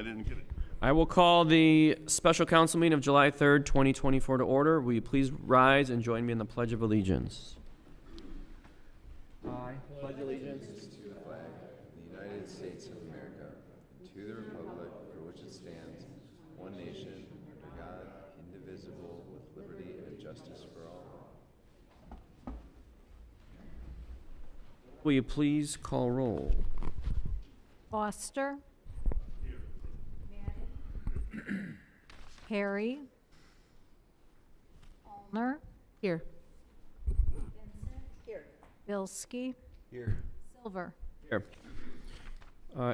I didn't get it. I will call the special council meeting of July 3rd, 2024 to order. Will you please rise and join me in the Pledge of Allegiance? I pledge allegiance To the flag of the United States of America, and to the republic for which it stands, one nation, under God, indivisible, with liberty and justice for all. Will you please call roll? Foster. Perry. Allner. Here. Bilski. Here. Silver. Here.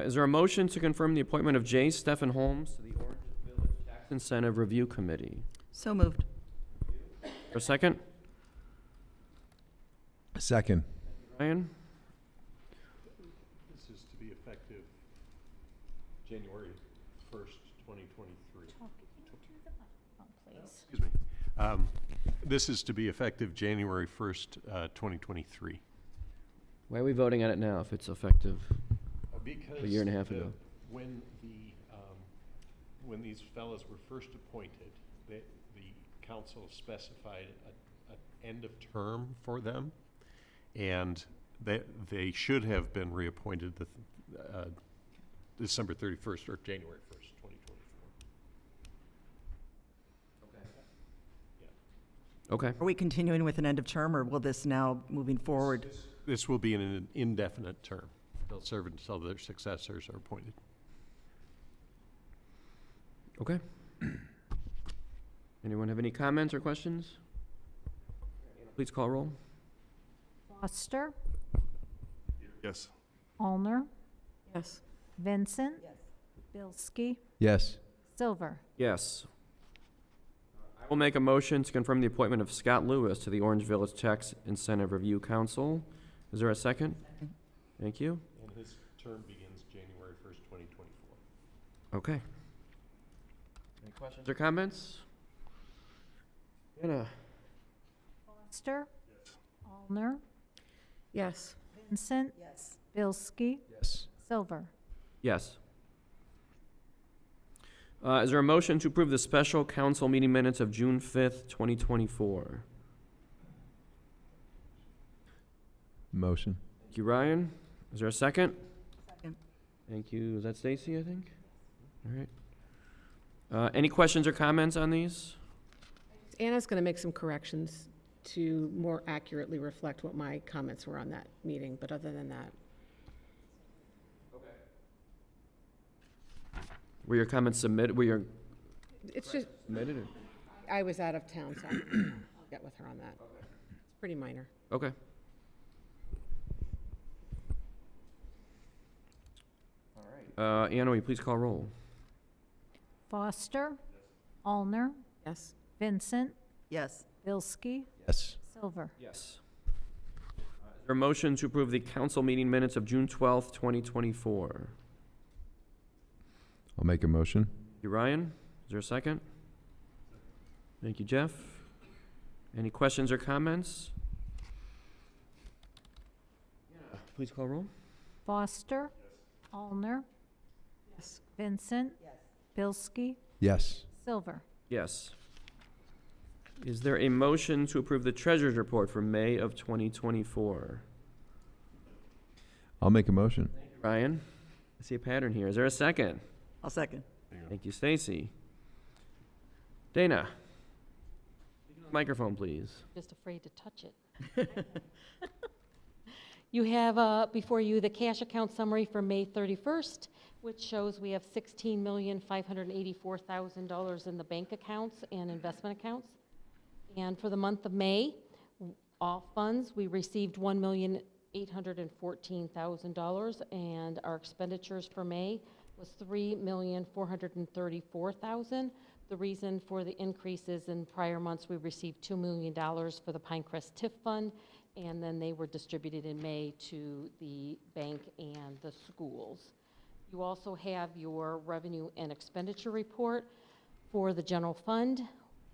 Is there a motion to confirm the appointment of J. Stephen Holmes to the Orange Village Tax Incentive Review Committee? So moved. For a second? Second. Ryan? This is to be effective January 1st, 2023. Please. Excuse me. This is to be effective January 1st, 2023. Why are we voting on it now if it's effective? Because A year and a half ago. when these fellows were first appointed, the council specified an end of term for them, and they should have been reappointed December 31st or January 1st, 2024. Okay. Are we continuing with an end of term, or will this now, moving forward? This will be an indefinite term. They'll serve until their successors are appointed. Okay. Anyone have any comments or questions? Please call roll. Foster. Yes. Allner. Yes. Vincent. Bilski. Yes. Silver. Yes. I will make a motion to confirm the appointment of Scott Lewis to the Orange Village Tax Incentive Review Council. Is there a second? Thank you. And his term begins January 1st, 2024. Okay. Any questions or comments? Anna? Foster. Allner. Yes. Vincent. Bilski. Yes. Silver. Yes. Is there a motion to approve the special council meeting minutes of June 5th, 2024? Motion. Thank you, Ryan. Is there a second? Second. Thank you. Is that Stacy, I think? All right. Any questions or comments on these? Anna's going to make some corrections to more accurately reflect what my comments were on that meeting, but other than that, Were your comments submitted? Were your it's just, submitted? Or? I was out of town, so I'll get with her on that. It's pretty minor. Okay. All right. Anna, will you please call roll? Foster. Allner. Yes. Vincent. Yes. Bilski. Yes. Silver. Yes. Is there a motion to approve the council meeting minutes of June 12th, 2024? I'll make a motion. Thank you, Ryan. Is there a second? Thank you, Jeff. Any questions or comments? Please call roll. Foster. Allner. Yes. Vincent. Bilski. Yes. Silver. Yes. Is there a motion to approve the treasurer's report for May of 2024? I'll make a motion. Ryan, I see a pattern here. Is there a second? I'll second. Thank you, Stacy. Dana, microphone, please. Just afraid to touch it. You have before you the cash account summary for May 31st, which shows we have $16,584,000 in the bank accounts and investment accounts. And for the month of May, all funds, we received $1,814,000, and our expenditures for May was $3,434,000. The reason for the increases in prior months, we received $2 million for the Pinecrest TIF fund, and then they were distributed in May to the bank and the schools. You also have your revenue and expenditure report for the general fund.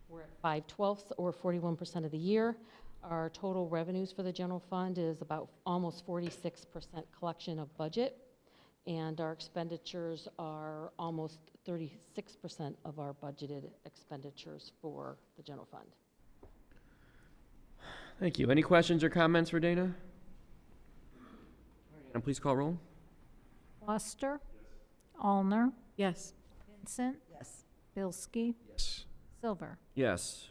We're at 5/12 or 41% of the year. Our total revenues for the general fund is about almost 46% collection of budget. and our expenditures are almost 36% of our budgeted expenditures for the general fund. Thank you. Any questions or comments for Dana? And please call roll. Foster. Allner. Yes. Vincent. Yes. Bilski. Yes. Silver. Yes.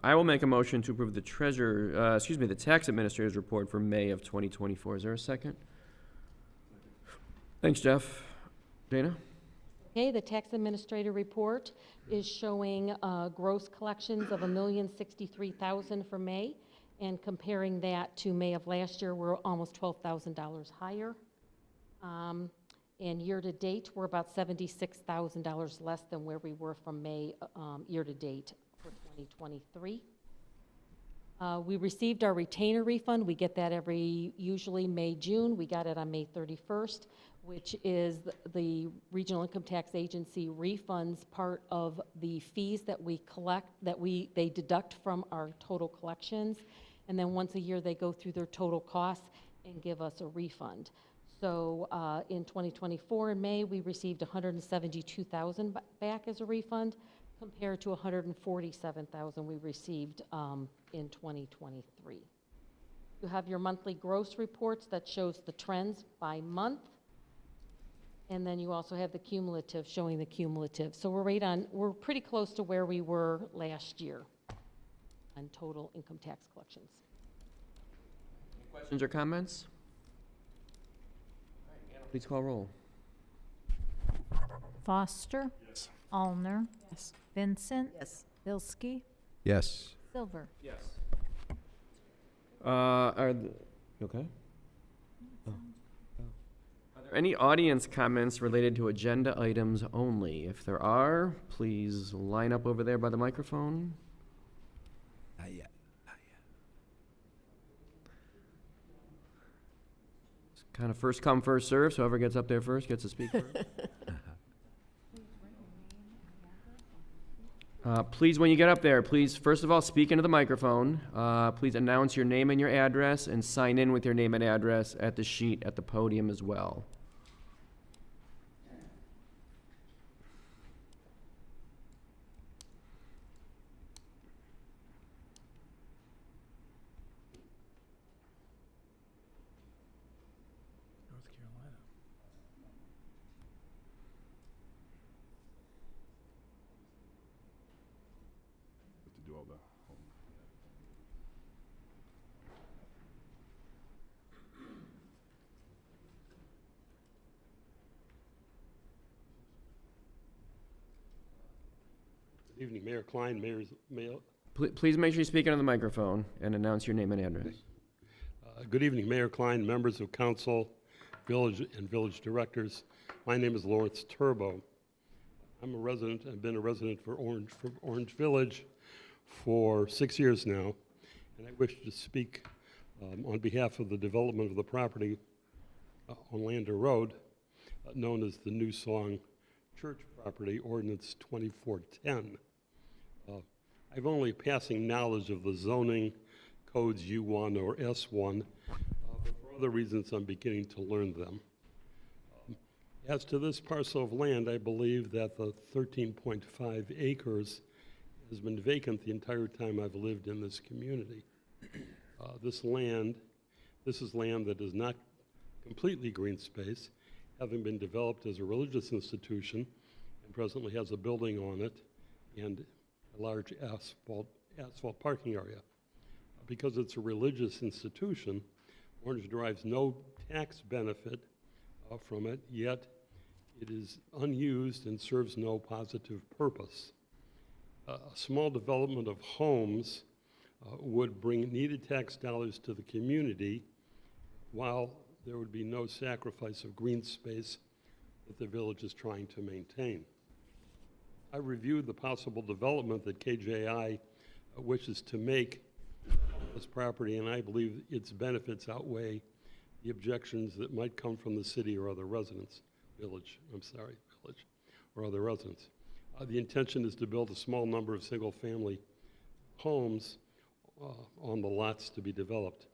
I will make a motion to approve the the tax administrator's report for May of 2024. Is there a second? Thanks, Jeff. Dana? Okay, the tax administrator report is showing gross collections of $1,063,000 for May, and comparing that to May of last year, we're almost $12,000 higher. And year-to-date, we're about $76,000 less than where we were from May year-to-date for 2023. We received our retainer refund. We get that usually May, June. We got it on May 31st, which is the Regional Income Tax Agency refunds part of the fees that we collect, they deduct from our total collections. And then once a year, they go through their total costs and give us a refund. So in 2024, in May, we received $172,000 back as a refund, compared to $147,000 we received in 2023. You have your monthly gross reports that shows the trends by month, and then you also have the cumulative showing the cumulative. So we're pretty close to where we were last year on total income tax collections. Questions or comments? Please call roll. Foster. Yes. Allner. Yes. Vincent. Yes. Bilski. Yes. Silver. Yes. You okay? Oh. Are there any audience comments related to agenda items only? If there are, please line up over there by the microphone. Not yet. It's kind of first come, first serve, so whoever gets up there first gets to speak first. Please, when you get up there, please, first of all, speak into the microphone. Please announce your name and your address, and sign in with your name and address at the sheet at the podium as well. North Carolina. To do all the home. Good evening, Mayor Klein, Mayor. Please make sure you speak into the microphone and announce your name and address. Good evening, Mayor Klein, members of council, village and village directors. My name is Lawrence Turbo. I'm a resident. I've been a resident for Orange Village for 6 years now, and I wish to speak on behalf of the development of the property on Lander Road, known as the New Song Church property, ordinance 2410. I have only passing knowledge of the zoning codes U1 or S1, but for other reasons I'm beginning to learn them. As to this parcel of land, I believe that the 13.5 acres has been vacant the entire time I've lived in this community. This is land that is not completely green space, having been developed as a religious institution, and presently has a building on it and a large asphalt parking area. Because it's a religious institution, Orange derives no tax benefit from it, yet it is unused and serves no positive purpose. A small development of homes would bring needed tax dollars to the community, while there would be no sacrifice of green space that the village is trying to maintain. I reviewed the possible development that KJI wishes to make this property, and I believe its benefits outweigh the objections that might come from the city or other village, or other residents. The intention is to build a small number of single-family homes on the lots to be developed.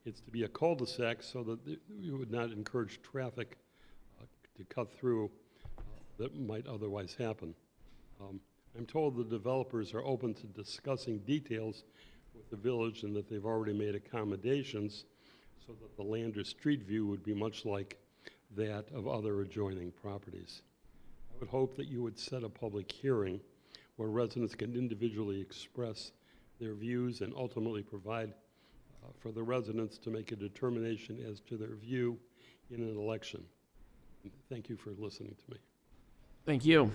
It's to be a cul-de-sac so that you would not encourage traffic to cut through that might otherwise happen. I'm told the developers are open to discussing details with the village and that they've already made accommodations so that the land or street view would be much like that of other adjoining properties. I would hope that you would set a public hearing where residents can individually express their views and ultimately provide for the residents to make a determination as to their view in an election. Thank you for listening to me. Thank you.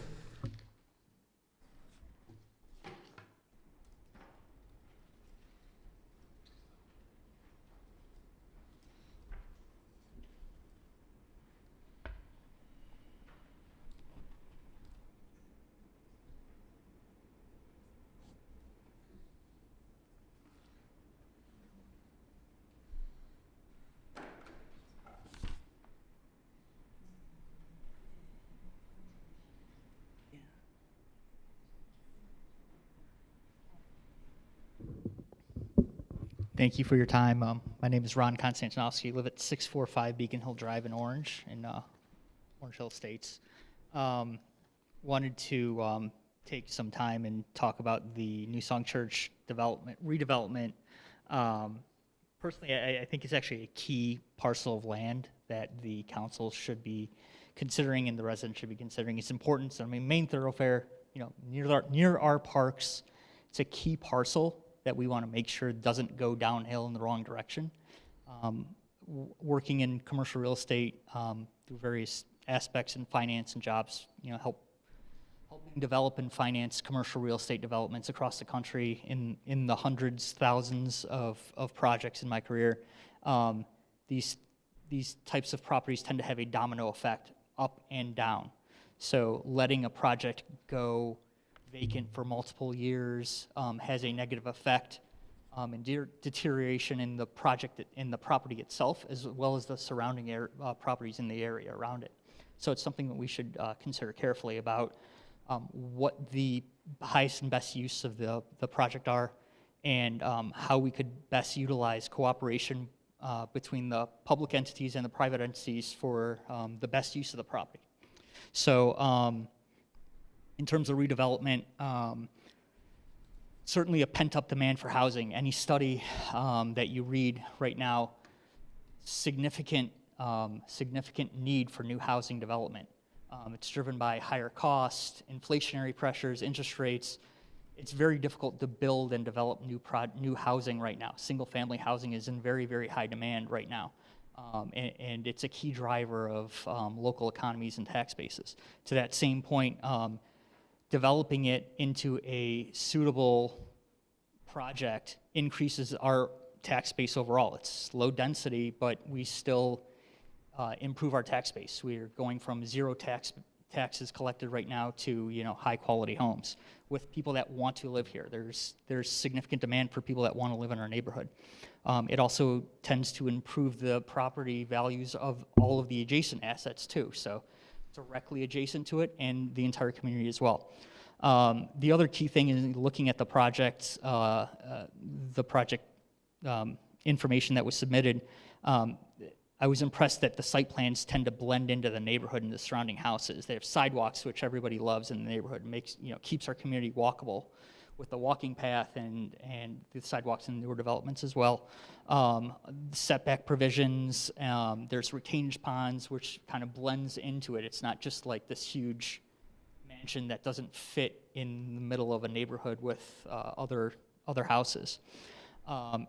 Thank you for your time. My name is Ron Konstantinowski. I live at 645 Beacon Hill Drive in Orange Hill Estates. Wanted to take some time and talk about the New Song Church redevelopment. Personally, I think it's actually a key parcel of land that the council should be considering and the residents should be considering. It's important. So, I mean, main thoroughfare, near our parks, it's a key parcel that we want to make sure doesn't go downhill in the wrong direction. Working in commercial real estate through various aspects in finance and jobs, helping develop and finance commercial real estate developments across the country in the hundreds, thousands of projects in my career. These types of properties tend to have a domino effect up and down. So letting a project go vacant for multiple years has a negative effect and deterioration in the project, in the property itself, as well as the surrounding properties in the area around it. So it's something that we should consider carefully about what the highest and best use of the project are, and how we could best utilize cooperation between the public entities and the private entities for the best use of the property. So in terms of redevelopment, certainly a pent-up demand for housing. Any study that you read right now, significant need for new housing development. It's driven by higher costs, inflationary pressures, interest rates. It's very difficult to build and develop new housing right now. Single-family housing is in very, very high demand right now. And it's a key driver of local economies and tax bases. To that same point, developing it into a suitable project increases our tax base overall. It's low density, but we still improve our tax base. We're going from zero taxes collected right now to high quality homes with people that want to live here. There's significant demand for people that want to live in our neighborhood. It also tends to improve the property values of all of the adjacent assets too. So directly adjacent to it and the entire community as well. The other key thing is looking at the project information that was submitted. I was impressed that the site plans tend to blend into the neighborhood and the surrounding houses. They have sidewalks, which everybody loves in the neighborhood, keeps our community walkable with the walking path and the sidewalks in newer developments as well. Setback provisions, there's retainage ponds, which kind of blends into it. It's not just like this huge mansion that doesn't fit in the middle of a neighborhood with other houses.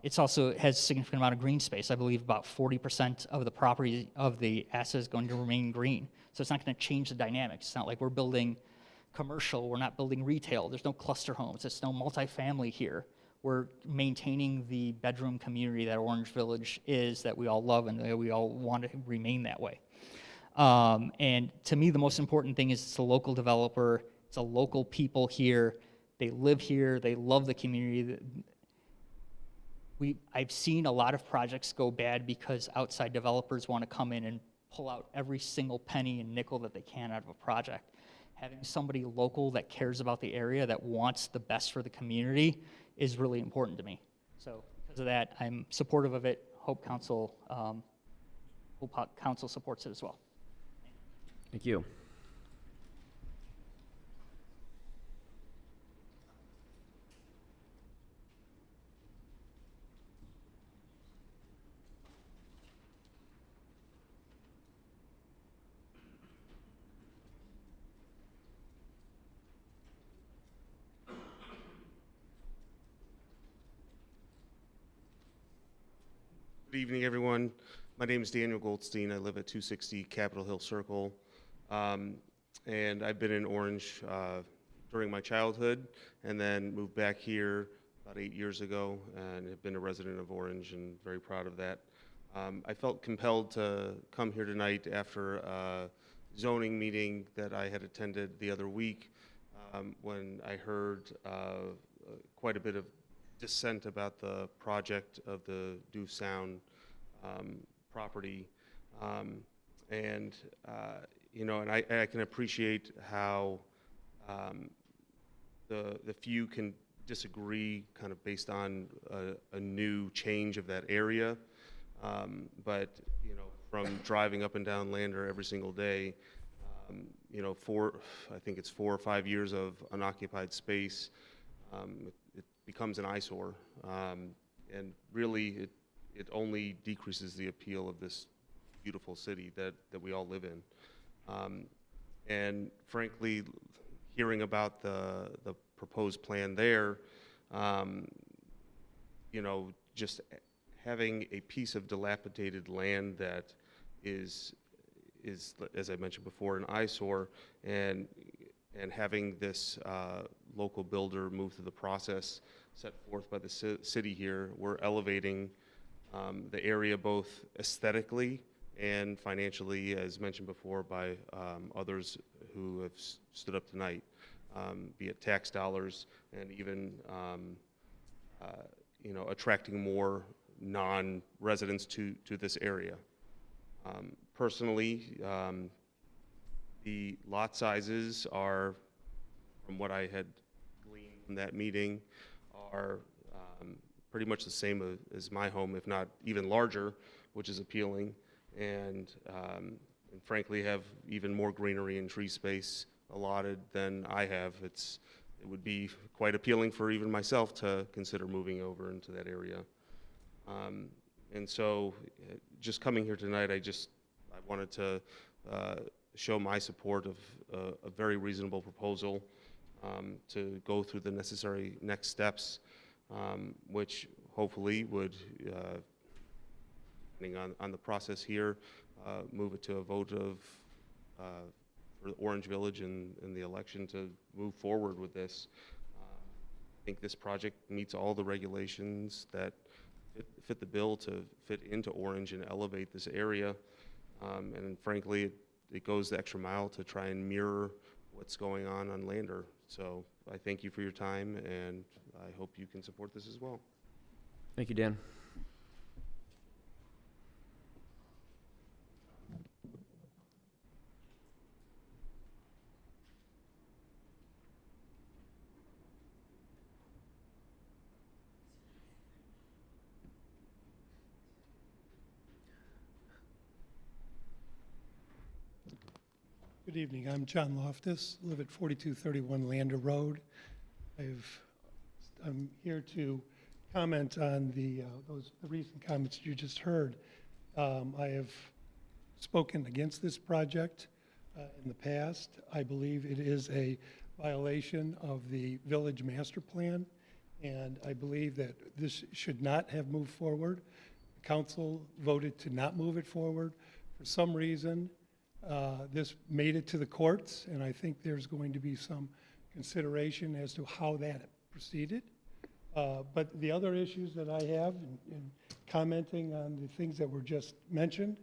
It's also has a significant amount of green space. I believe about 40% of the property of the asset is going to remain green. So it's not going to change the dynamics. It's not like we're building commercial, we're not building retail. There's no cluster homes. There's no multifamily here. We're maintaining the bedroom community that Orange Village is, that we all love and that we all want to remain that way. And to me, the most important thing is it's a local developer. It's a local people here. They live here. They love the community. I've seen a lot of projects go bad because outside developers want to come in and pull out every single penny and nickel that they can out of a project. Having somebody local that cares about the area, that wants the best for the community, is really important to me. So because of that, I'm supportive of it. Hope council supports it as well. Thank you. Good evening, everyone. My name is Daniel Goldstein. I live at 260 Capitol Hill Circle. And I've been in Orange during my childhood and then moved back here about 8 years ago and have been a resident of Orange and very proud of that. I felt compelled to come here tonight after a zoning meeting that I had attended the other week when I heard quite a bit of dissent about the project of the Doof Sound property. You know, and I can appreciate how the few can disagree kind of based on a new change of that area. But, you know, from driving up and down Lander every single day, you know, I think it's 4 or 5 years of unoccupied space, it becomes an eyesore. And really, it only decreases the appeal of this beautiful city that we all live in. And frankly, hearing about the proposed plan there, you know, just having a piece of dilapidated land that is, as I mentioned before, an eyesore, and having this local builder move through the process set forth by the city here, we're elevating the area both aesthetically and financially, as mentioned before by others who have stood up tonight, be it tax dollars and even you know, attracting more non-residents to this area. Personally, the lot sizes are, from what I had gleaned from that meeting, are pretty much the same as my home, if not even larger, which is appealing, and frankly have even more greenery and tree space allotted than I have. It would be quite appealing for even myself to consider moving over into that area. And so just coming here tonight, I wanted to show my support of a very reasonable proposal to go through the necessary next steps, which hopefully would, depending on the process here, move it to a vote of for Orange Village and the election to move forward with this. I think this project meets all the regulations that fit the bill to fit into Orange and elevate this area. And frankly, it goes the extra mile to try and mirror what's going on Lander. So I thank you for your time, and I hope you can support this as well. Thank you, Dan. Good evening. I'm John Loftus, live at 4231 Lander Road. I'm here to comment on the recent comments you just heard. I have spoken against this project in the past. I believe it is a violation of the village master plan, and I believe that this should not have moved forward. The council voted to not move it forward. For some reason, this made it to the courts, and I think there's going to be some consideration as to how that proceeded. But the other issues that I have in commenting on the things that were just mentioned,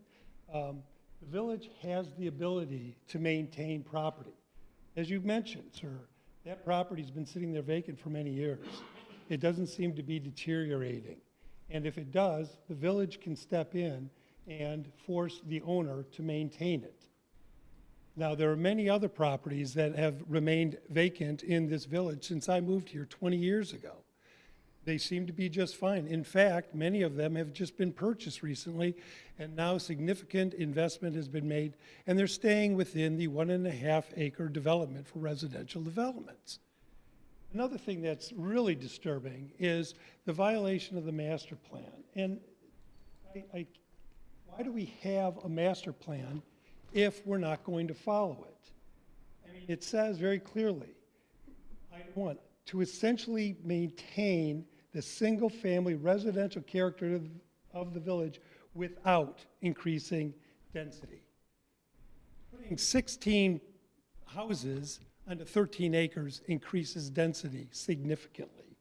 the village has the ability to maintain property. As you mentioned, sir, that property's been sitting there vacant for many years. It doesn't seem to be deteriorating. And if it does, the village can step in and force the owner to maintain it. Now, there are many other properties that have remained vacant in this village since I moved here 20 years ago. They seem to be just fine. In fact, many of them have just been purchased recently, and now significant investment has been made, and they're staying within the 1.5 acre development for residential developments. Another thing that's really disturbing is the violation of the master plan. And why do we have a master plan if we're not going to follow it? I mean, it says very clearly, item 1, to essentially maintain the single-family residential character of the village without increasing density. Putting 16 houses onto 13 acres increases density significantly.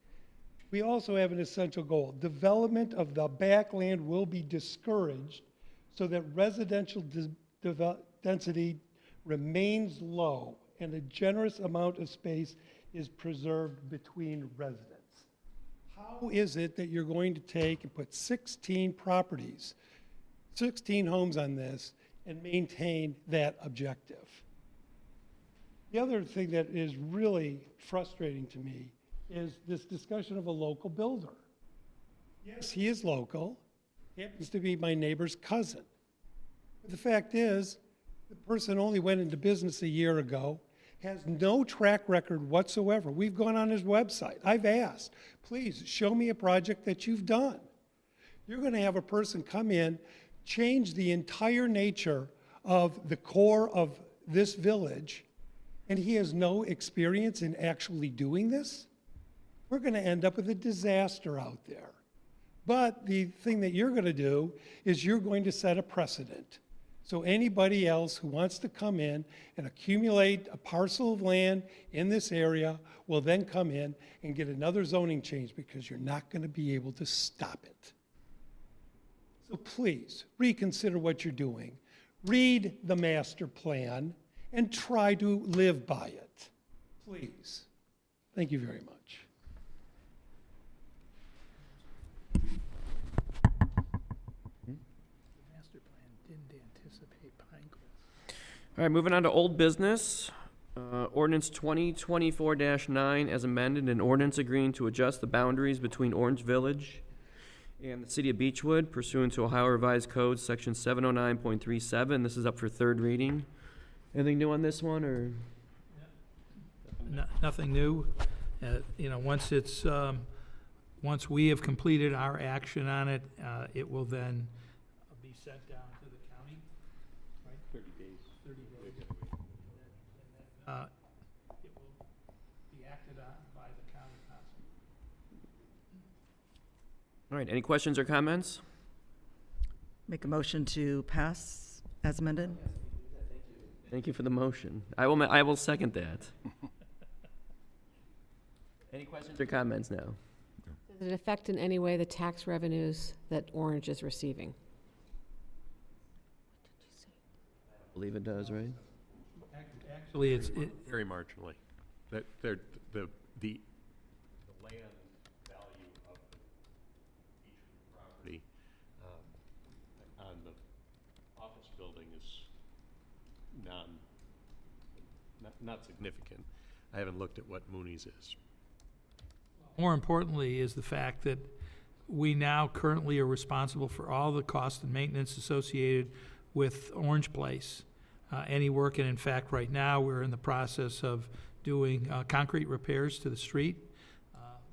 We also have an essential goal. Development of the backland will be discouraged so that residential density remains low and a generous amount of space is preserved between residents. How is it that you're going to take and put 16 properties, 16 homes on this, and maintain that objective? The other thing that is really frustrating to me is this discussion of a local builder. Yes, he is local. He happens to be my neighbor's cousin. But the fact is, the person only went into business a year ago, has no track record whatsoever. We've gone on his website. I've asked, please show me a project that you've done. You're going to have a person come in, change the entire nature of the core of this village, and he has no experience in actually doing this? We're going to end up with a disaster out there. But the thing that you're going to do is you're going to set a precedent. So anybody else who wants to come in and accumulate a parcel of land in this area will then come in and get another zoning change because you're not going to be able to stop it. So please reconsider what you're doing. Read the master plan and try to live by it. Please. Thank you very much. Master plan didn't anticipate Pinecrest. All right, moving on to old business. Ordinance 2024-9 as amended, an ordinance agreeing to adjust the boundaries between Orange Village and the city of Beechwood pursuant to Ohio Revised Code, section 709.37. This is up for third reading. Anything new on this one, or? Nothing new. You know, once it's, once we have completed our action on it, it will then be sent down to the county, right? 30 days. 30 days. It will be acted on by the county council. All right, any questions or comments? Make a motion to pass as amended? Thank you for the motion. I will second that. Any questions or comments now? Does it affect in any way the tax revenues that Orange is receiving? I believe it does, right? Actually, it's, Very marginally. That they're, the land value of each property on the office building is not significant. I haven't looked at what Mooney's is. more importantly is the fact that we now currently are responsible for all the cost and maintenance associated with Orange Place. Any work, and in fact, right now, we're in the process of doing concrete repairs to the street.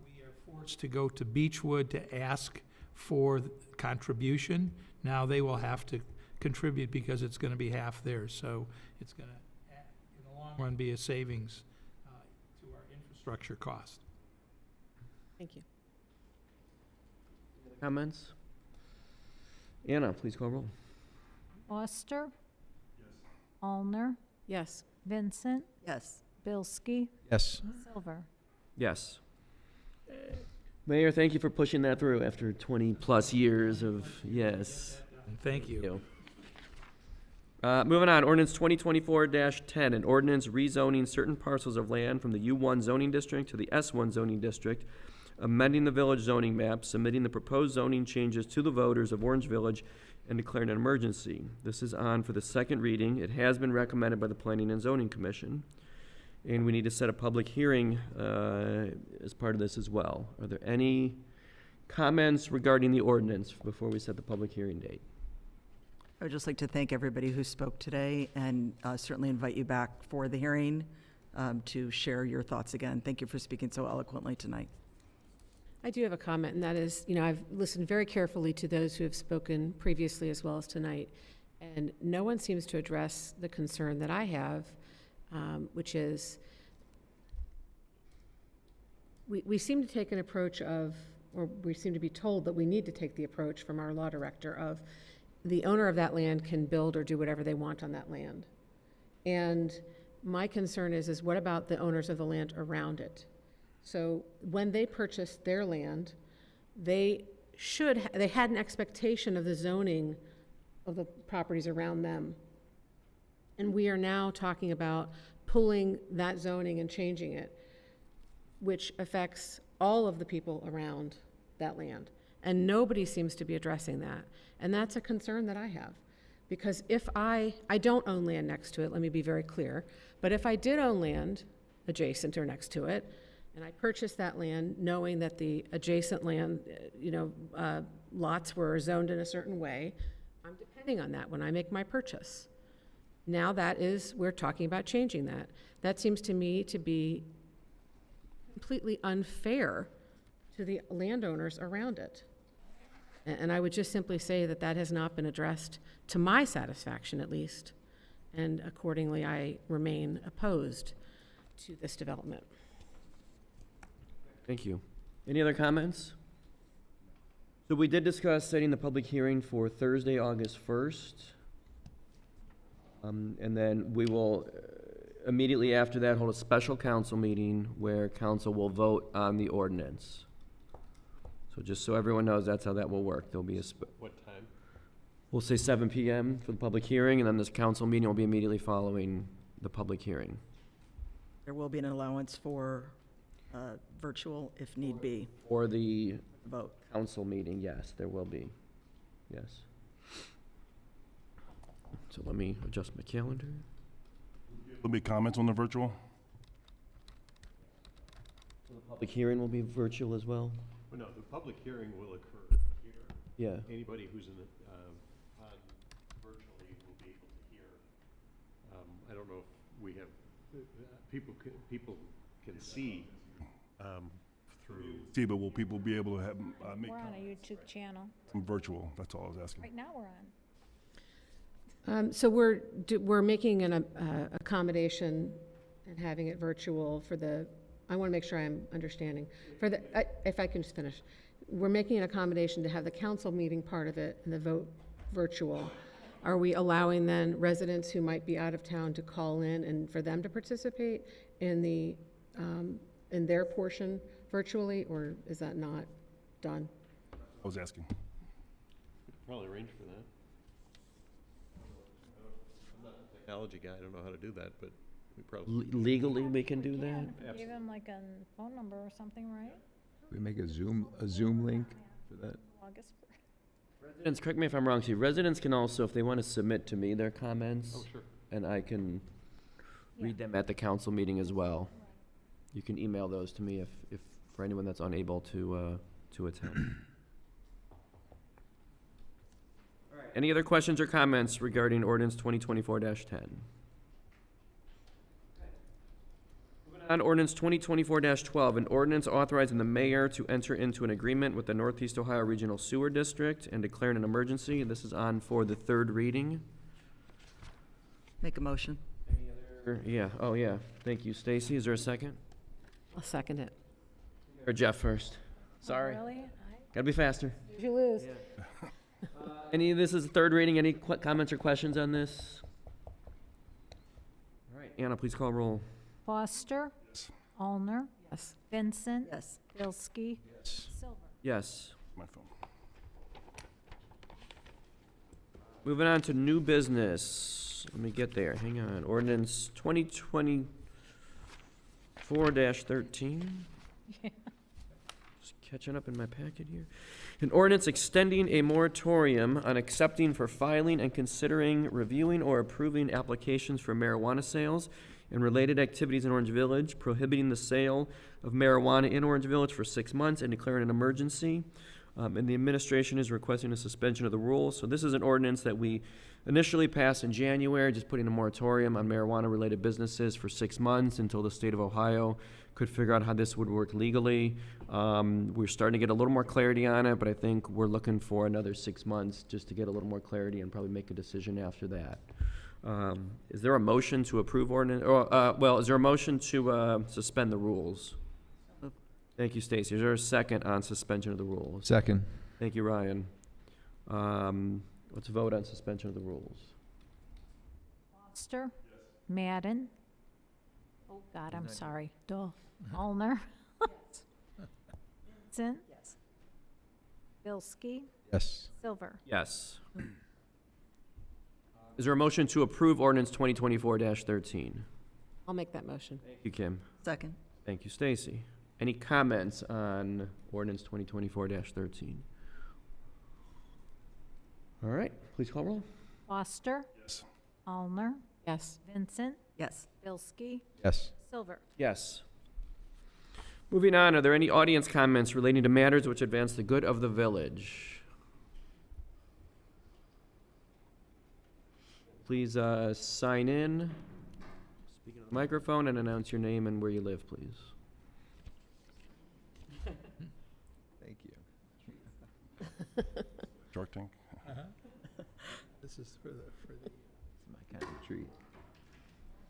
We are forced to go to Beechwood to ask for contribution. Now they will have to contribute because it's going to be half theirs. So it's going to, in the long run, be a savings to our infrastructure cost. Thank you. Comments? Anna, please call roll. Oster. Alner. Yes. Vincent. Yes. Bilski. Yes. Silver. Yes. Mayor, thank you for pushing that through after 20-plus years of yes. Thank you. Moving on, ordinance 2024-10, an ordinance rezoning certain parcels of land from the U1 zoning district to the S1 zoning district, amending the village zoning map, submitting the proposed zoning changes to the voters of Orange Village, and declaring an emergency. This is on for the second reading. It has been recommended by the Planning and Zoning Commission. And we need to set a public hearing as part of this as well. Are there any comments regarding the ordinance before we set the public hearing date? I would just like to thank everybody who spoke today and certainly invite you back for the hearing to share your thoughts again. Thank you for speaking so eloquently tonight. I do have a comment, and that is, I've listened very carefully to those who have spoken previously as well as tonight, and no one seems to address the concern that I have, which is we seem to take an approach of, or we seem to be told that we need to take the approach from our law director of the owner of that land can build or do whatever they want on that land. And my concern is what about the owners of the land around it? So when they purchased their land, they had an expectation of the zoning of the properties around them. And we are now talking about pulling that zoning and changing it, which affects all of the people around that land. And nobody seems to be addressing that. And that's a concern that I have. Because if I don't own land next to it, let me be very clear, but if I did own land adjacent or next to it, and I purchased that land knowing that the adjacent land, lots were zoned in a certain way, I'm depending on that when I make my purchase. Now we're talking about changing that. That seems to me to be completely unfair to the landowners around it. And I would just simply say that that has not been addressed to my satisfaction, at least. And accordingly, I remain opposed to this development. Thank you. Any other comments? So we did discuss setting the public hearing for Thursday, August 1st. And then we will immediately after that hold a special council meeting where council will vote on the ordinance. So just so everyone knows, that's how that will work. There'll be What time? we'll say 7 p.m. for the public hearing, and then this council meeting will be immediately following the public hearing. There will be an allowance for virtual if need be. For the Vote. council meeting, yes, there will be. Yes. So let me adjust my calendar. There'll be comments on the virtual? So the public hearing will be virtual as well? Well, no, the public hearing will occur here. Yeah. Anybody who's on virtually will be able to hear. I don't know if we have, people can see through. See, but will people be able to have, make We're on a YouTube channel. some virtual? That's all I was asking. Right now we're on. So we're making an accommodation and having it virtual for the, I want to make sure I'm understanding. For the, if I can just finish. We're making an accommodation to have the council meeting part of it and the vote virtual. Are we allowing then residents who might be out of town to call in and for them to participate in the, in their portion virtually, or is that not done? I was asking. Probably arrange for that. I'm not a technology guy, I don't know how to do that, but we probably. Legally, we can do that? Give them like a phone number or something, right? We make a Zoom link for that? August 1st. Residents, correct me if I'm wrong, Steve, residents can also, if they want to submit to me their comments. Oh, sure. And I can read them at the council meeting as well. You can email those to me if for anyone that's unable to attend. Any other questions or comments regarding ordinance 2024-10? On ordinance 2024-12, an ordinance authorizing the mayor to enter into an agreement with the Northeast Ohio Regional Sewer District and declaring an emergency. This is on for the third reading. Make a motion. Yeah, oh yeah. Thank you, Stacy. Is there a second? I'll second it. Or Jeff first? Sorry. Oh, really? Gotta be faster. Did you lose? This is the third reading. Any comments or questions on this? All right, Anna, please call roll. Foster. Yes. Allner. Yes. Vincent. Yes. Bilski. Yes. Silver. Yes. My phone. Moving on to new business. Let me get there. Hang on. Ordinance 2024-13. Yeah. Just catching up in my packet here. An ordinance extending a moratorium on accepting for filing and considering reviewing or approving applications for marijuana sales and related activities in Orange Village, prohibiting the sale of marijuana in Orange Village for 6 months and declaring an emergency. And the administration is requesting a suspension of the rules. So this is an ordinance that we initially passed in January, just putting a moratorium on marijuana-related businesses for 6 months until the state of Ohio could figure out how this would work legally. We're starting to get a little more clarity on it, but I think we're looking for another 6 months just to get a little more clarity and probably make a decision after that. Is there a motion to approve ordinance, or, is there a motion to suspend the rules? Thank you, Stacy. Is there a second on suspension of the rules? Second. Thank you, Ryan. Let's vote on suspension of the rules. Foster. Madden. Oh, God, I'm sorry. Allner. Vincent. Bilski. Yes. Silver. Yes. Is there a motion to approve ordinance 2024-13? I'll make that motion. Thank you, Kim. Second. Thank you, Stacy. Any comments on ordinance 2024-13? All right, please call roll. Foster. Yes. Allner. Yes. Vincent. Yes. Bilski. Yes. Silver. Yes. Moving on, are there any audience comments relating to matters which advance the good of the village? Please sign in, speak into the microphone, and announce your name and where you live, please. Thank you. Shark Tank? This is for the. It's my kind of treat.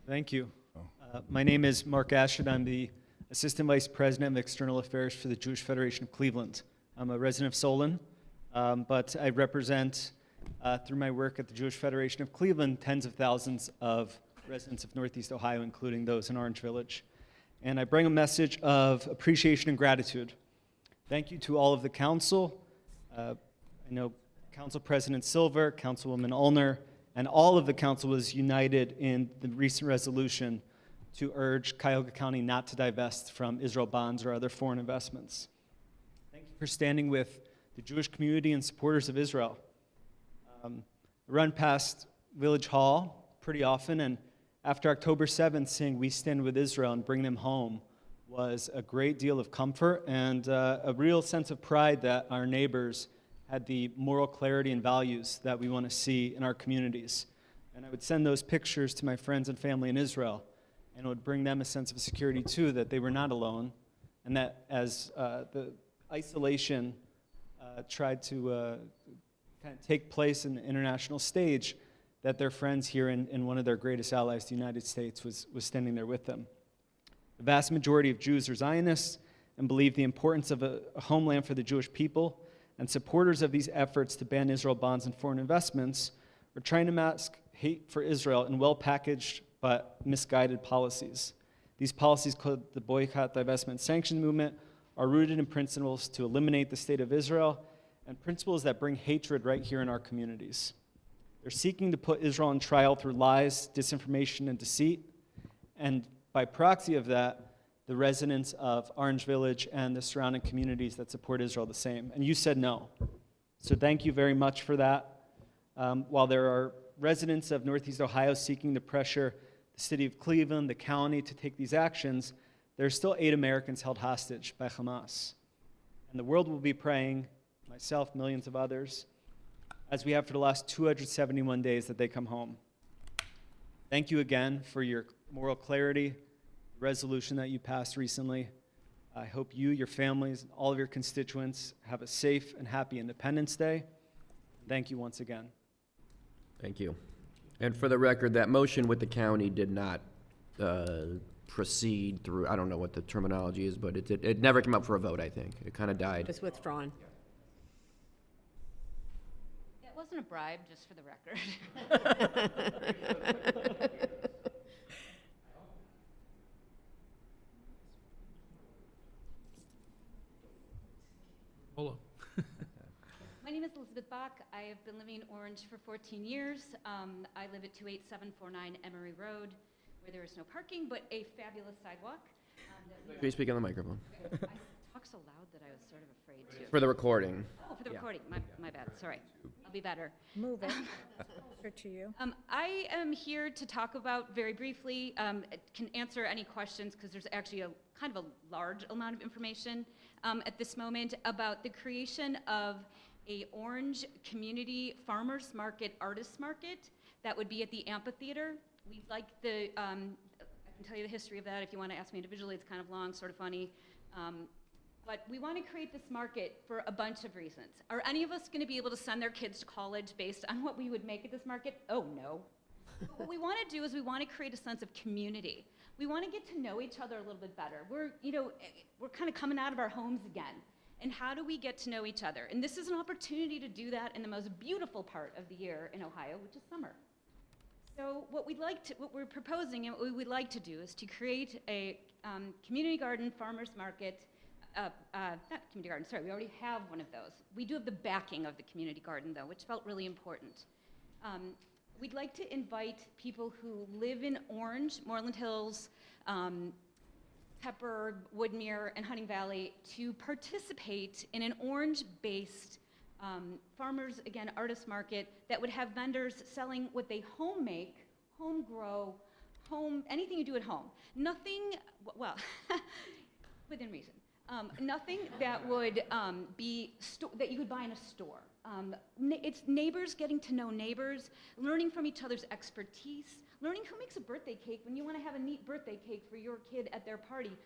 Thank you. Oh. My name is Mark Ashford. I'm the Assistant Vice President of External Affairs for the Jewish Federation of Cleveland. I'm a resident of Solon, but I represent, through my work at the Jewish Federation of Cleveland, tens of thousands of residents of Northeast Ohio, including those in Orange Village. And I bring a message of appreciation and gratitude. Thank you to all of the council. I know Council President Silver, Councilwoman Allner, and all of the council was united in the recent resolution to urge Cuyahoga County not to divest from Israel bonds or other foreign investments. Thank you for standing with the Jewish community and supporters of Israel. I run past Village Hall pretty often, and after October 7th, saying we stand with Israel and bring them home was a great deal of comfort and a real sense of pride that our neighbors had the moral clarity and values that we want to see in our communities. And I would send those pictures to my friends and family in Israel, and it would bring them a sense of security too, that they were not alone, and that as the isolation tried to kind of take place in the international stage, that their friends here in one of their greatest allies, the United States, was standing there with them. The vast majority of Jews are Zionists and believe the importance of a homeland for the Jewish people, and supporters of these efforts to ban Israel bonds and foreign investments are trying to mask hate for Israel in well-packaged but misguided policies. These policies, called the boycott, divestment, sanctions movement, are rooted in principles to eliminate the state of Israel and principles that bring hatred right here in our communities. They're seeking to put Israel on trial through lies, disinformation, and deceit, and by proxy of that, the residents of Orange Village and the surrounding communities that support Israel the same. And you said no. So thank you very much for that. While there are residents of Northeast Ohio seeking to pressure the city of Cleveland, the county, to take these actions, there are still 8 Americans held hostage by Hamas. And the world will be praying, myself, millions of others, as we have for the last 271 days, that they come home. Thank you again for your moral clarity, resolution that you passed recently. I hope you, your families, and all of your constituents have a safe and happy Independence Day. Thank you once again. Thank you. And for the record, that motion with the county did not proceed through, I don't know what the terminology is, but it never came up for a vote, I think. It kind of died. It's withdrawn. Yeah, it wasn't a bribe, just for the record. Hold on. My name is Elizabeth Bach. I have been living in Orange for 14 years. I live at 28749 Emery Road, where there is no parking, but a fabulous sidewalk. Please speak on the microphone. I talk so loud that I was sort of afraid to. For the recording. Oh, for the Yeah. recording, my bad, sorry. I'll be better. Move it closer to you. I am here to talk about, very briefly, can answer any questions, because there's actually a kind of a large amount of information at this moment, about the creation of a Orange Community Farmers Market, Artists Market, that would be at the amphitheater. We'd like the, I can tell you the history of that if you want to ask me individually. It's kind of long, sort of funny. But we want to create this market for a bunch of reasons. Are any of us going to be able to send their kids to college based on what we would make at this market? Oh, no. But what we want to do is we want to create a sense of community. We want to get to know each other a little bit better. We're kind of coming out of our homes again. And how do we get to know each other? And this is an opportunity to do that in the most beautiful part of the year in Ohio, which is summer. So what we're proposing and what we would like to do is to create a community garden farmers market, not community garden, sorry, we already have one of those. We do have the backing of the community garden though, which felt really important. We'd like to invite people who live in Orange, Moreland Hills, Pepper, Woodmere, and Hunting Valley to participate in an Orange-based farmers, again, artist market that would have vendors selling what they home make, home grow, anything you do at home. Nothing, well, within reason. Nothing that would that you could buy in a store. It's neighbors getting to know neighbors, learning from each other's expertise, learning who makes a birthday cake when you want to have a neat birthday cake for your kid at their party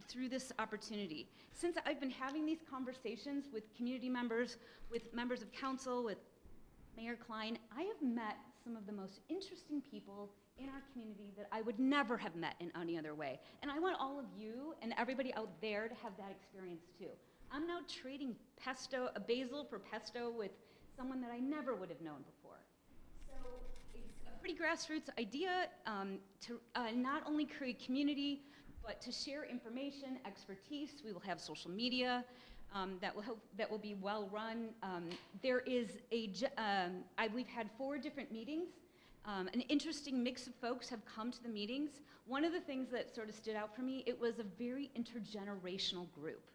through this opportunity. Since I've been having these conversations with community members, with members of council, with Mayor Klein, I have met some of the most interesting people in our community that I would never have met in any other way. And I want all of you and everybody out there to have that experience too. I'm now trading basil for pesto with someone that I never would have known before. So it's a pretty grassroots idea to not only create community, but to share information, expertise. We will have social media that will be well run. We've had 4 different meetings. An interesting mix of folks have come to the meetings. One of the things that sort of stood out for me, it was a very intergenerational group.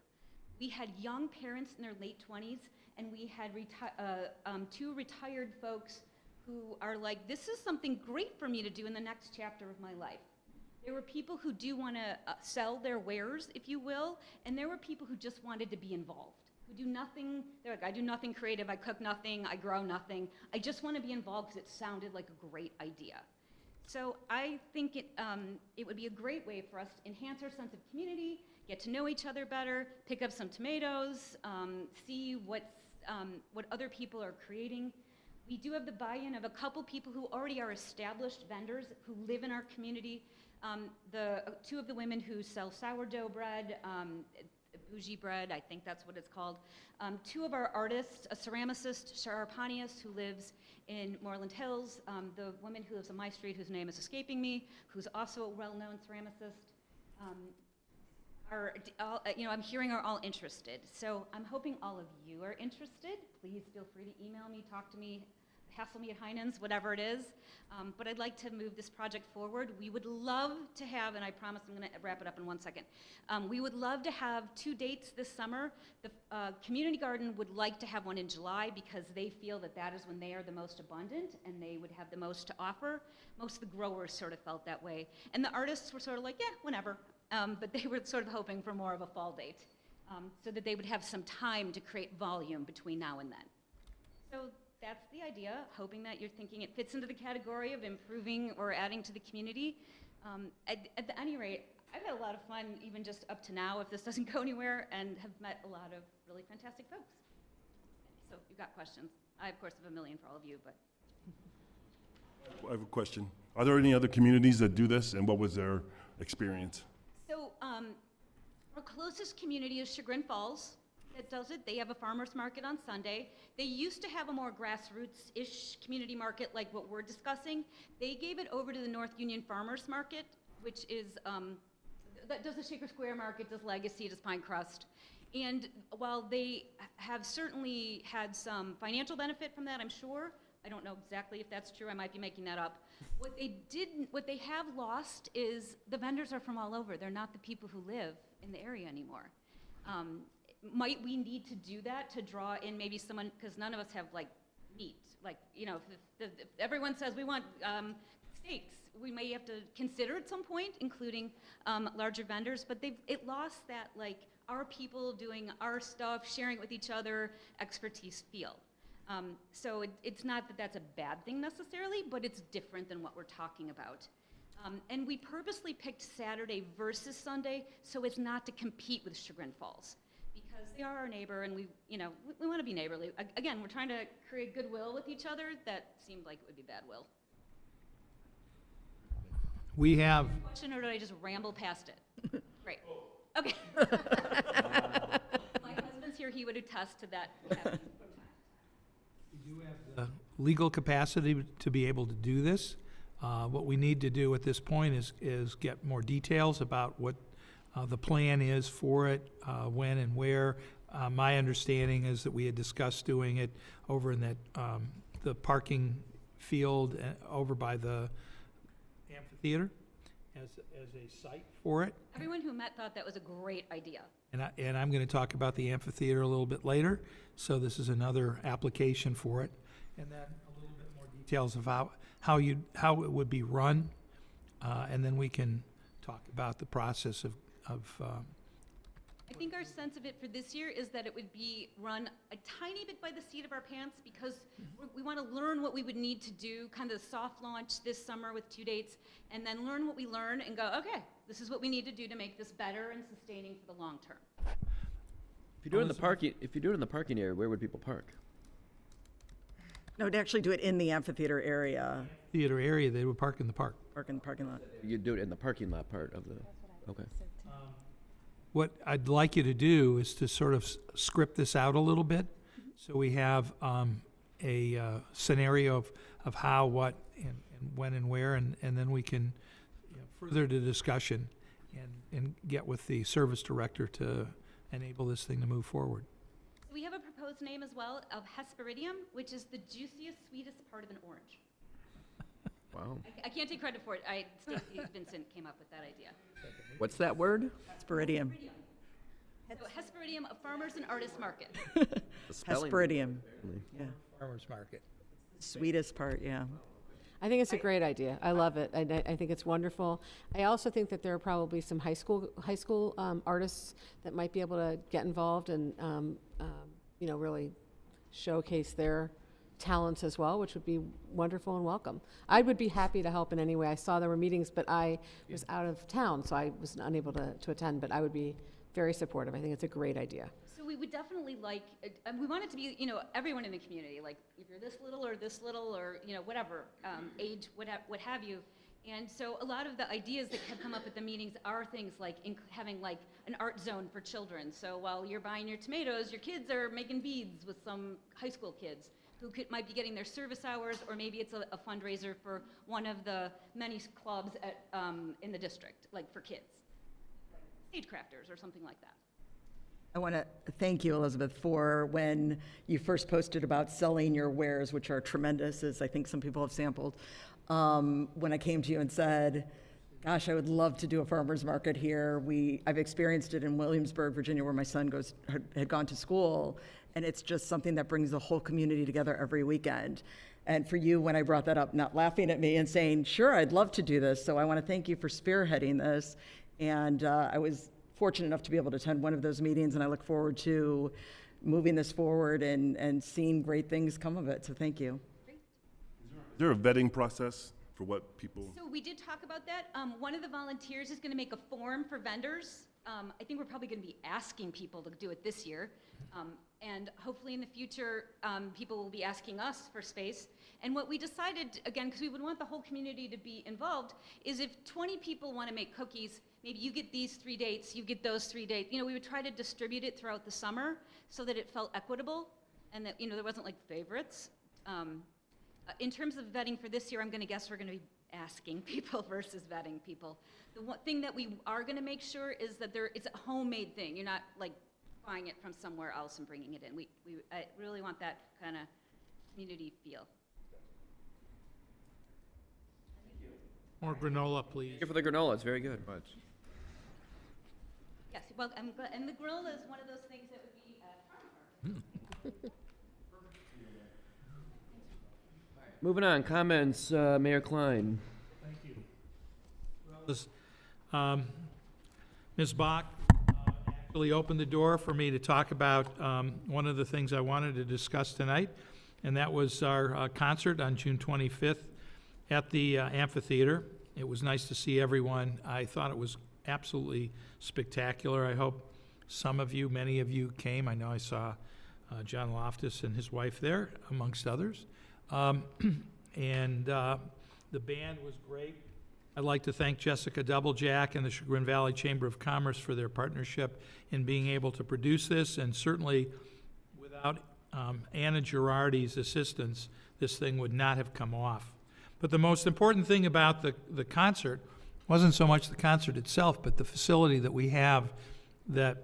We had young parents in their late 20s, and we had 2 retired folks who are like, this is something great for me to do in the next chapter of my life. There were people who do want to sell their wares, if you will, and there were people who just wanted to be involved, who do nothing. They're like, I do nothing creative, I cook nothing, I grow nothing. I just want to be involved because it sounded like a great idea. So I think it would be a great way for us to enhance our sense of community, get to know each other better, pick up some tomatoes, see what other people are creating. We do have the buy-in of a couple people who already are established vendors who live in our community. 2 of the women who sell sourdough bread, bougie bread, I think that's what it's called. 2 of our artists, a ceramicist, Shara Panias, who lives in Moreland Hills, the woman who lives on my street, whose name is escaping me, who's also a well-known ceramicist. I'm hearing are all interested. So I'm hoping all of you are interested. Please feel free to email me, talk to me, hassle me at Heinen's, whatever it is. But I'd like to move this project forward. We would love to have, and I promise I'm going to wrap it up in 1 second. We would love to have 2 dates this summer. The Community Garden would like to have one in July because they feel that that is when they are the most abundant and they would have the most to offer. Most of the growers sort of felt that way. And the artists were sort of like, yeah, whenever. But they were sort of hoping for more of a fall date so that they would have some time to create volume between now and then. So that's the idea, hoping that you're thinking it fits into the category of improving or adding to the community. At any rate, I've had a lot of fun even just up to now if this doesn't go anywhere, and have met a lot of really fantastic folks. So if you've got questions. I, of course, have a million for all of you, but. I have a question. Are there any other communities that do this, and what was their experience? So our closest community is Chagrin Falls that does it. They have a farmer's market on Sunday. They used to have a more grassroots-ish community market like what we're discussing. They gave it over to the North Union Farmers Market, which is, that does the Shaker Square Market, does Legacy, does Pinecrest. And while they have certainly had some financial benefit from that, I'm sure, I don't know exactly if that's true, I might be making that up. What they have lost is the vendors are from all over. They're not the people who live in the area anymore. Might we need to do that to draw in maybe someone, because none of us have like meat, like, you know, if everyone says we want steaks, we may have to consider at some point including larger vendors, but it lost that, like, our people doing our stuff, sharing it with each other, expertise feel. So it's not that that's a bad thing necessarily, but it's different than what we're talking about. And we purposely picked Saturday versus Sunday so as not to compete with Chagrin Falls, because they are our neighbor, and we want to be neighborly. Again, we're trying to create goodwill with each other. That seemed like it would be bad will. We have, Question, or did I just ramble past it? Great. Okay. My husband's here. He would attest to that. we do have the legal capacity to be able to do this. What we need to do at this point is get more details about what the plan is for it, when and where. My understanding is that we had discussed doing it over in that the parking field over by the amphitheater as a site for it. Everyone who met thought that was a great idea. And I'm going to talk about the amphitheater a little bit later. So this is another application for it, and then a little bit more details of how it would be run, and then we can talk about the process of I think our sense of it for this year is that it would be run a tiny bit by the seat of our pants, because we want to learn what we would need to do, kind of soft launch this summer with 2 dates, and then learn what we learn and go, okay, this is what we need to do to make this better and sustaining for the long term. If you do it in the parking area, where would people park? No, to actually do it in the amphitheater area, theater area, they would park in the park. park in the parking lot. You do it in the parking lot part of the, okay. What I'd like you to do is to sort of script this out a little bit, so we have a scenario of how, what, and when and where, and then we can further the discussion and get with the service director to enable this thing to move forward. So we have a proposed name as well of Hesperidium, which is the juiciest, sweetest part of an orange. Wow. I can't take credit for it. Stacy Vincent came up with that idea. What's that word? Hesperidium. So Hesperidium, a farmers and artists market. The spelling. Hesperidium. Yeah. Farmers market. Sweetest part, yeah. I think it's a great idea. I love it. I think it's wonderful. I also think that there are probably some high school artists that might be able to get involved and really showcase their talents as well, which would be wonderful and welcome. I would be happy to help in any way. I saw there were meetings, but I was out of town, so I was unable to attend, but I would be very supportive. I think it's a great idea. So we would definitely like, we want it to be, everyone in the community, like if you're this little or whatever, age, what have you. And so a lot of the ideas that have come up at the meetings are things like having like an art zone for children. So while you're buying your tomatoes, your kids are making beads with some high school kids who might be getting their service hours, or maybe it's a fundraiser for one of the many clubs in the district, like for kids, stage crafters or something like that. I want to thank you, Elizabeth, for when you first posted about selling your wares, which are tremendous, as I think some people have sampled. When I came to you and said, gosh, I would love to do a farmer's market here. I've experienced it in Williamsburg, Virginia, where my son had gone to school, and it's just something that brings the whole community together every weekend. And for you, when I brought that up, not laughing at me and saying, sure, I'd love to do this. So I want to thank you for spearheading this. And I was fortunate enough to be able to attend one of those meetings, and I look forward to moving this forward and seeing great things come of it. So thank you. Is there a vetting process for what people? So we did talk about that. One of the volunteers is going to make a form for vendors. I think we're probably going to be asking people to do it this year. And hopefully in the future, people will be asking us for space. And what we decided, again, because we would want the whole community to be involved, is if 20 people want to make cookies, maybe you get these 3 dates, you get those 3 dates. We would try to distribute it throughout the summer so that it felt equitable and that, there wasn't like favorites. In terms of vetting for this year, I'm going to guess we're going to be asking people versus vetting people. The one thing that we are going to make sure is that it's a homemade thing. You're not like buying it from somewhere else and bringing it in. I really want that kind of community feel. More granola, please. Thank you for the granola, it's very good. Yes, well, and the grill is one of those things that would be farm market. Moving on, comments, Mayor Klein. Thank you. Ms. Bach actually opened the door for me to talk about one of the things I wanted to discuss tonight, and that was our concert on June 25th at the amphitheater. It was nice to see everyone. I thought it was absolutely spectacular. I hope some of you, many of you came. I know I saw John Loftus and his wife there, amongst others. And the band was great. I'd like to thank Jessica Doublejack and the Chagrin Valley Chamber of Commerce for their partnership in being able to produce this, and certainly without Anna Girardi's assistance, this thing would not have come off. But the most important thing about the concert wasn't so much the concert itself, but the facility that we have that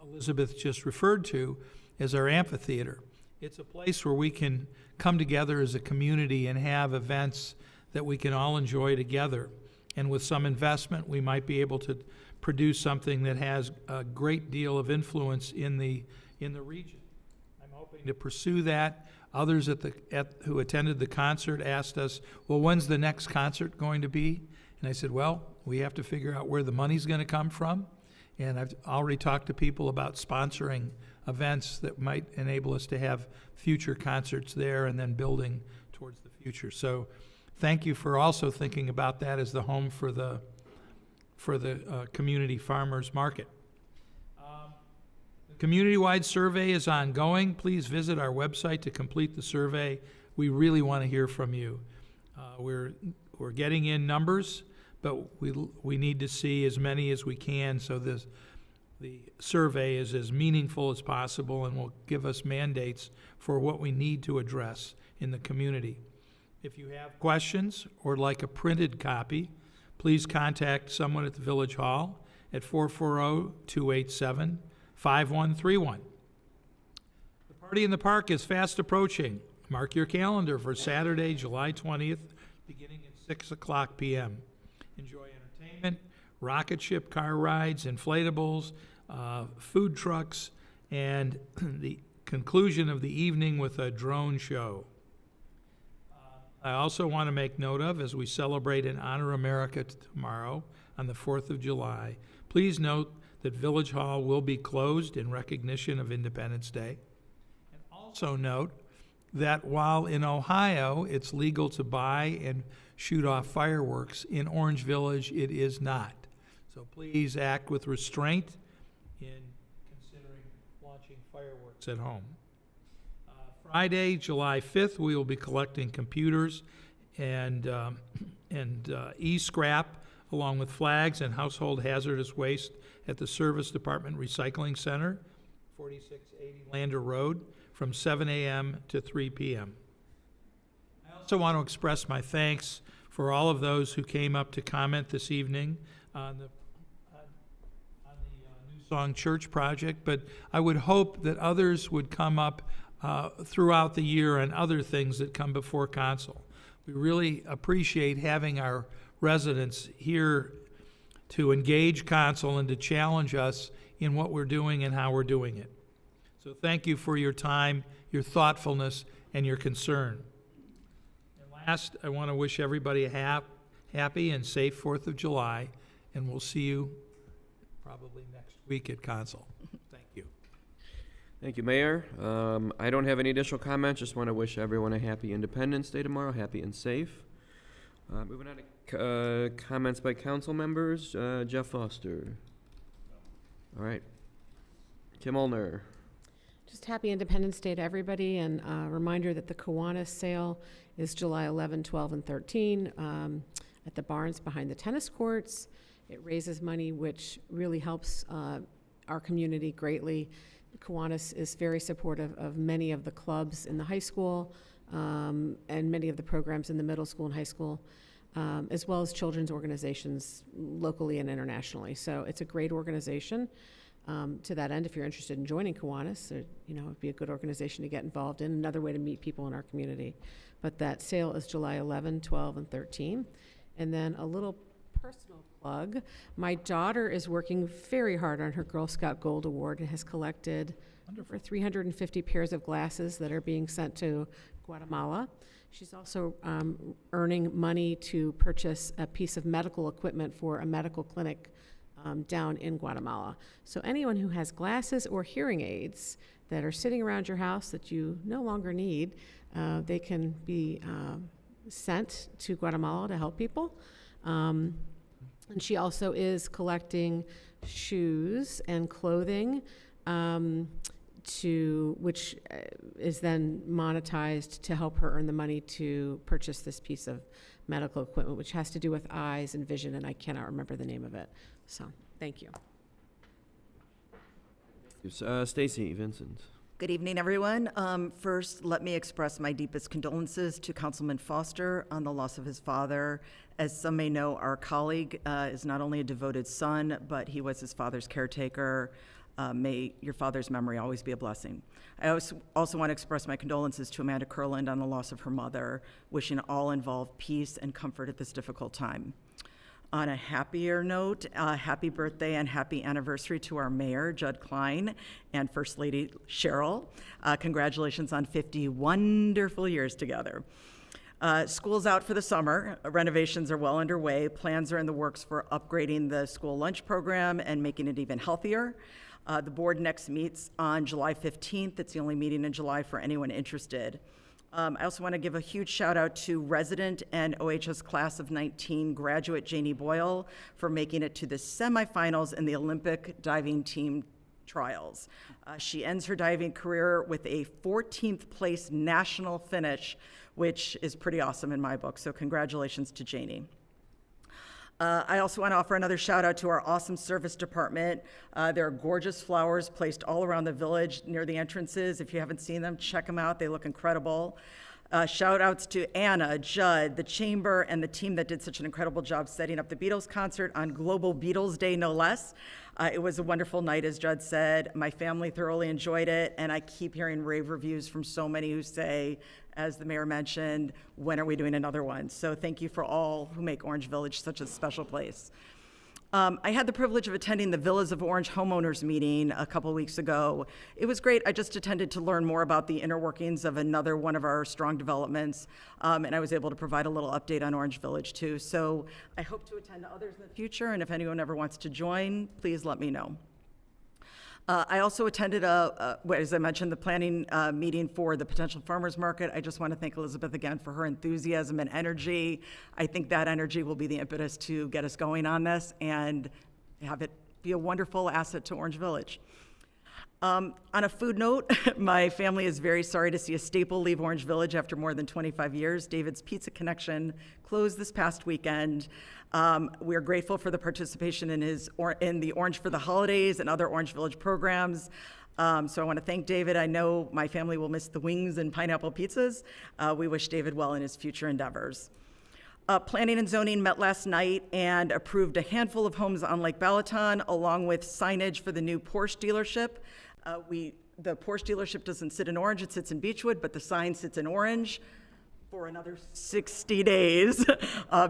Elizabeth just referred to as our amphitheater. It's a place where we can come together as a community and have events that we can all enjoy together. And with some investment, we might be able to produce something that has a great deal of influence in the region. I'm hoping to pursue that. Others who attended the concert asked us, well, when's the next concert going to be? And I said, well, we have to figure out where the money's going to come from. And I've already talked to people about sponsoring events that might enable us to have future concerts there and then building towards the future. So thank you for also thinking about that as the home for the community farmers market. The community-wide survey is ongoing. Please visit our website to complete the survey. We really want to hear from you. We're getting in numbers, but we need to see as many as we can so the survey is as meaningful as possible and will give us mandates for what we need to address in the community. If you have questions or like a printed copy, please contact someone at the Village Hall at 440-287-5131. The Party in the Park is fast approaching. Mark your calendar for Saturday, July 20th, beginning at 6 o'clock p.m. Enjoy entertainment, rocket ship car rides, inflatables, food trucks, and the conclusion of the evening with a drone show. I also want to make note of, as we celebrate and honor America tomorrow on the 4th of July, please note that Village Hall will be closed in recognition of Independence Day. And also note that while in Ohio it's legal to buy and shoot off fireworks, in Orange Village it is not. So please act with restraint in considering launching fireworks at home. Friday, July 5th, we will be collecting computers and e-scrap along with flags and household hazardous waste at the Service Department Recycling Center, 4680 Lander Road, from 7 a.m. to 3 p.m. I also want to express my thanks for all of those who came up to comment this evening on the New Song Church project, but I would hope that others would come up throughout the year and other things that come before council. We really appreciate having our residents here to engage council and to challenge us in what we're doing and how we're doing it. So thank you for your time, your thoughtfulness, and your concern. And last, I want to wish everybody a happy and safe 4th of July, and we'll see you probably next week at council. Thank you. Thank you, Mayor. I don't have any additional comments. Just want to wish everyone a happy Independence Day tomorrow, happy and safe. Moving on to comments by council members. Jeff Foster. All right. Kim Olner. Just happy Independence Day to everybody, and a reminder that the Kiwanis sale is July 11, 12, and 13 at the barns behind the tennis courts. It raises money, which really helps our community greatly. Kiwanis is very supportive of many of the clubs in the high school and many of the programs in the middle school and high school, as well as children's organizations locally and internationally. So it's a great organization. To that end, if you're interested in joining Kiwanis, it'd be a good organization to get involved in, another way to meet people in our community. But that sale is July 11, 12, and 13. And then a little personal plug, my daughter is working very hard on her Girl Scout Gold Award and has collected over 350 pairs of glasses that are being sent to Guatemala. She's also earning money to purchase a piece of medical equipment for a medical clinic down in Guatemala. So anyone who has glasses or hearing aids that are sitting around your house that you no longer need, they can be sent to Guatemala to help people. And she also is collecting shoes and clothing, which is then monetized to help her earn the money to purchase this piece of medical equipment, which has to do with eyes and vision, and I cannot remember the name of it. So, thank you. Stacy Vincent. Good evening, everyone. First, let me express my deepest condolences to Councilman Foster on the loss of his father. As some may know, our colleague is not only a devoted son, but he was his father's caretaker. May your father's memory always be a blessing. I also want to express my condolences to Amanda Kurland on the loss of her mother, wishing all involved peace and comfort at this difficult time. On a happier note, happy birthday and happy anniversary to our mayor, Judd Klein, and First Lady Cheryl. Congratulations on 50 wonderful years together. School's out for the summer. Renovations are well underway. Plans are in the works for upgrading the school lunch program and making it even healthier. The board next meets on July 15th. It's the only meeting in July for anyone interested. I also want to give a huge shout out to resident and OHS class of 19 graduate Janie Boyle for making it to the semifinals in the Olympic diving team trials. She ends her diving career with a 14th place national finish, which is pretty awesome in my book. So congratulations to Janie. I also want to offer another shout out to our awesome service department. There are gorgeous flowers placed all around the village near the entrances. If you haven't seen them, check them out. They look incredible. Shout outs to Anna, Judd, the Chamber, and the team that did such an incredible job setting up the Beatles concert on Global Beatles Day, no less. It was a wonderful night, as Judd said. My family thoroughly enjoyed it, and I keep hearing rave reviews from so many who say, as the mayor mentioned, when are we doing another one? So thank you for all who make Orange Village such a special place. I had the privilege of attending the Villas of Orange homeowners meeting a couple weeks ago. It was great. I just attended to learn more about the inner workings of another one of our strong developments, and I was able to provide a little update on Orange Village too. So I hope to attend to others in the future, and if anyone ever wants to join, please let me know. I also attended, as I mentioned, the planning meeting for the potential farmers market. I just want to thank Elizabeth again for her enthusiasm and energy. I think that energy will be the impetus to get us going on this and have it be a wonderful asset to Orange Village. On a food note, my family is very sorry to see a staple leave Orange Village after more than 25 years. David's Pizza Connection closed this past weekend. We are grateful for the participation in the Orange for the Holidays and other Orange Village programs. So I want to thank David. I know my family will miss the wings and pineapple pizzas. We wish David well in his future endeavors. Planning and zoning met last night and approved a handful of homes on Lake Balaton, along with signage for the new Porsche dealership. The Porsche dealership doesn't sit in Orange, it sits in Beechwood, but the sign sits in Orange for another 60 days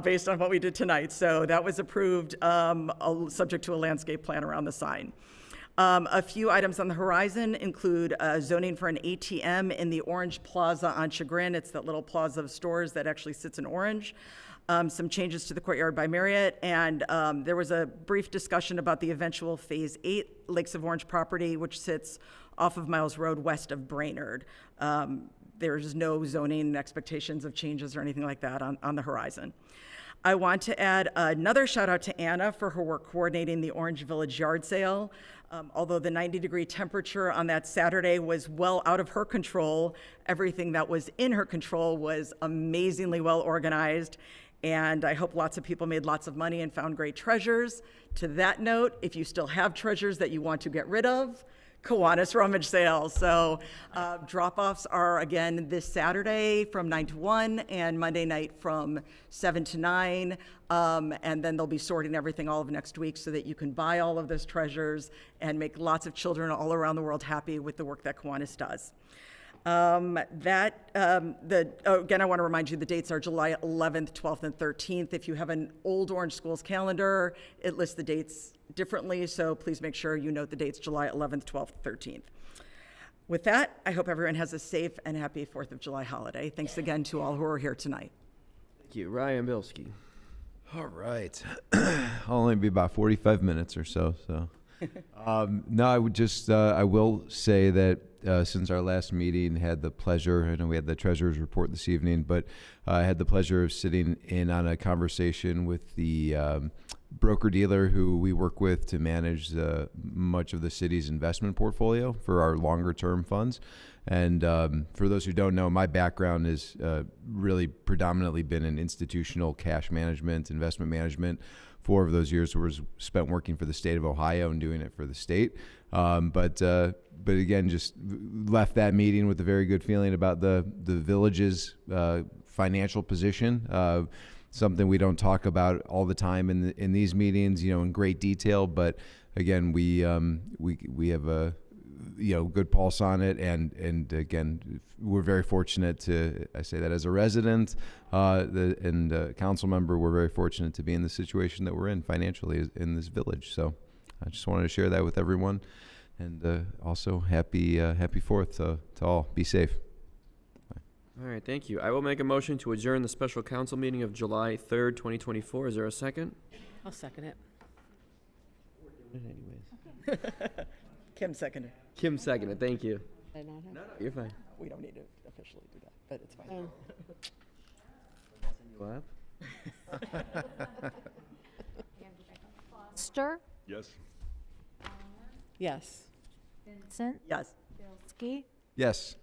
based on what we did tonight. So that was approved, subject to a landscape plan around the sign. A few items on the horizon include zoning for an ATM in the Orange Plaza on Chagrin. It's that little plaza of stores that actually sits in Orange. Some changes to the Courtyard by Marriott, and there was a brief discussion about the eventual Phase 8 Lakes of Orange property, which sits off of Miles Road west of Brainerd. There's no zoning expectations of changes or anything like that on the horizon. I want to add another shout out to Anna for her work coordinating the Orange Village yard sale. Although the 90-degree temperature on that Saturday was well out of her control, everything that was in her control was amazingly well organized. And I hope lots of people made lots of money and found great treasures. To that note, if you still have treasures that you want to get rid of, Kiwanis rummage sale. So drop-offs are again this Saturday from 9 to 1 and Monday night from 7 to 9. And then they'll be sorting everything all of next week so that you can buy all of those treasures and make lots of children all around the world happy with the work that Kiwanis does. Again, I want to remind you, the dates are July 11th, 12th, and 13th. If you have an old Orange Schools calendar, it lists the dates differently, so please make sure you note the dates, July 11th, 12th, 13th. With that, I hope everyone has a safe and happy 4th of July holiday. Thanks again to all who are here tonight. Thank you. Ryan Bilski. All right. I'll only be about 45 minutes or so. No, I would just, I will say that since our last meeting, had the pleasure, I know we had the treasurer's report this evening, but I had the pleasure of sitting in on a conversation with the broker-dealer who we work with to manage much of the city's investment portfolio for our longer-term funds. And for those who don't know, my background is really predominantly been in institutional cash management, investment management. 4 of those years was spent working for the state of Ohio and doing it for the state. But again, just left that meeting with a very good feeling about the village's financial position. Something we don't talk about all the time in these meetings, in great detail. But again, we have a good pulse on it, and again, we're very fortunate to, I say that as a resident and a council member, we're very fortunate to be in the situation that we're in financially in this village. So I just wanted to share that with everyone, and also happy 4th to all. Be safe. All right, thank you. I will make a motion to adjourn the special council meeting of July 3rd, 2024. Is there a second? I'll second it. Anyways. Kim seconded. Kim seconded. Thank you. Did I not have? No, you're fine. We don't need to officially do that, but it's fine. You up? Foster, Yes. Yes. Vincent, Yes. Bilski, Yes.